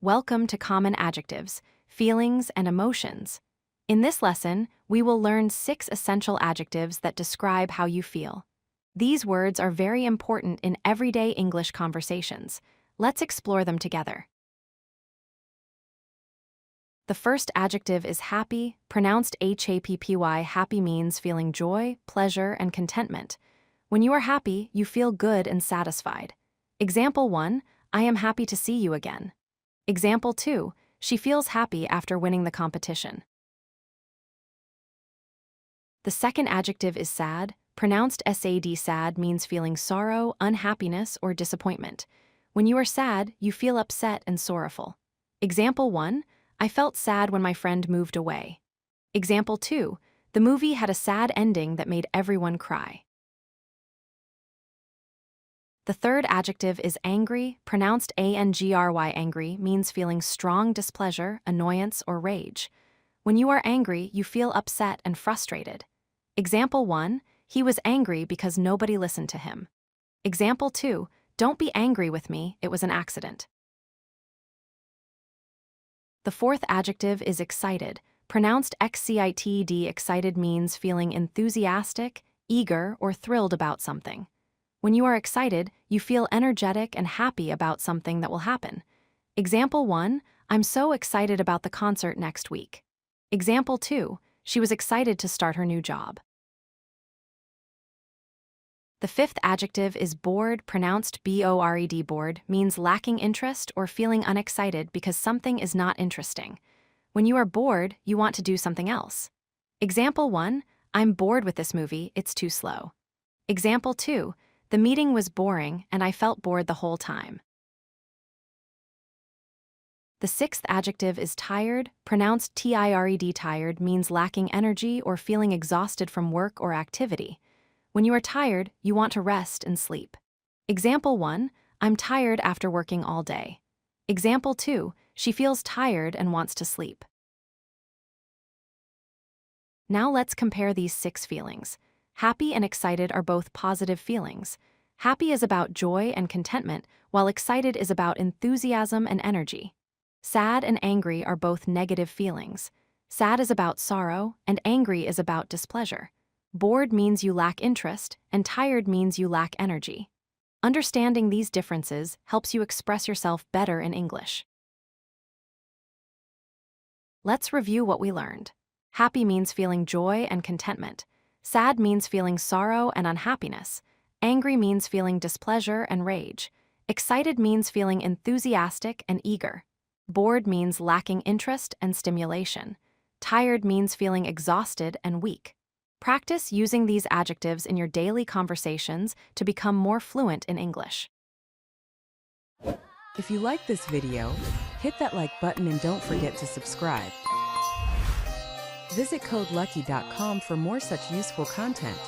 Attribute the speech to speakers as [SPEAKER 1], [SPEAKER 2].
[SPEAKER 1] Welcome to Common Adjectives, Feelings and Emotions. In this lesson, we will learn 6 essential adjectives that describe how you feel. These words are very important in everyday English conversations. Let's explore them together. The first adjective is happy, pronounced happy. Happy means feeling joy, pleasure, and contentment. When you are happy, you feel good and satisfied. Example 1, I am happy to see you again. Example 2, she feels happy after winning the competition. The second adjective is sad, pronounced sad. Sad means feeling sorrow, unhappiness, or disappointment. When you are sad, you feel upset and sorrowful. Example 1, I felt sad when my friend moved away. Example 2, the movie had a sad ending that made everyone cry. The third adjective is angry, pronounced angry. Angry means feeling strong displeasure, annoyance, or rage. When you are angry, you feel upset and frustrated. Example 1, he was angry because nobody listened to him. Example 2, don't be angry with me, it was an accident. The fourth adjective is excited, pronounced excited. Excited means feeling enthusiastic, eager, or thrilled about something. When you are excited, you feel energetic and happy about something that will happen. Example 1, I'm so excited about the concert next week. Example 2, she was excited to start her new job. The fifth adjective is bored, pronounced bored. Bored means lacking interest or feeling unexcited because something is not interesting. When you are bored, you want to do something else. Example 1, I'm bored with this movie, it's too slow. Example 2, the meeting was boring and I felt bored the whole time. The sixth adjective is tired, pronounced tired. Tired means lacking energy or feeling exhausted from work or activity. When you are tired, you want to rest and sleep. Example 1, I'm tired after working all day. Example 2, she feels tired and wants to sleep. Now let's compare these 6 feelings. Happy and excited are both positive feelings. Happy is about joy and contentment, while excited is about enthusiasm and energy. Sad and angry are both negative feelings. Sad is about sorrow, and angry is about displeasure. Bored means you lack interest, and tired means you lack energy. Understanding these differences helps you express yourself better in English. Let's review what we learned. Happy means feeling joy and contentment. Sad means feeling sorrow and unhappiness. Angry means feeling displeasure and rage. Excited means feeling enthusiastic and eager. Bored means lacking interest and stimulation. Tired means feeling exhausted and weak. Practice using these adjectives in your daily conversations to become more fluent in English.
[SPEAKER 2] If you like this video, hit that like button and don't forget to subscribe. Visit codelucky.com for more such useful content.